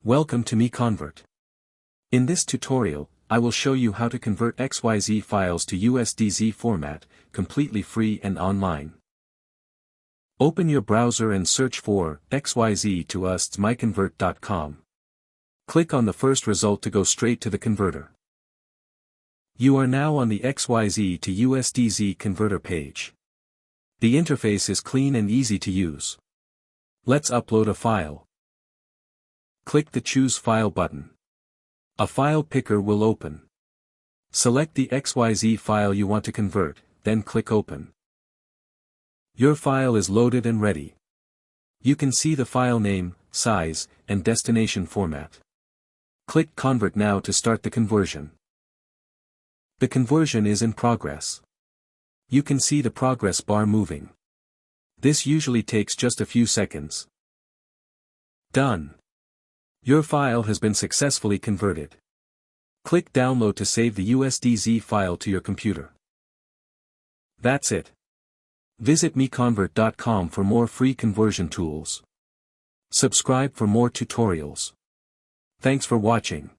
Welcome to MiConvert. In this tutorial, I will show you how to convert XYZ files to USDZ format, completely free and online. Open your browser and search for XYZ to MiConvert.com. Click on the first result to go straight to the converter. You are now on the XYZ to USDZ converter page. The interface is clean and easy to use. Let's upload a file. Click the Choose File button. A file picker will open. Select the XYZ file you want to convert, then click Open. Your file is loaded and ready. You can see the file name, size, and destination format. Click Convert now to start the conversion. The conversion is in progress. You can see the progress bar moving. This usually takes just a few seconds. Done. Your file has been successfully converted. Click Download to save the USDZ file to your computer. That's it. Visit MiConvert.com for more free conversion tools. Subscribe for more tutorials. Thanks for watching.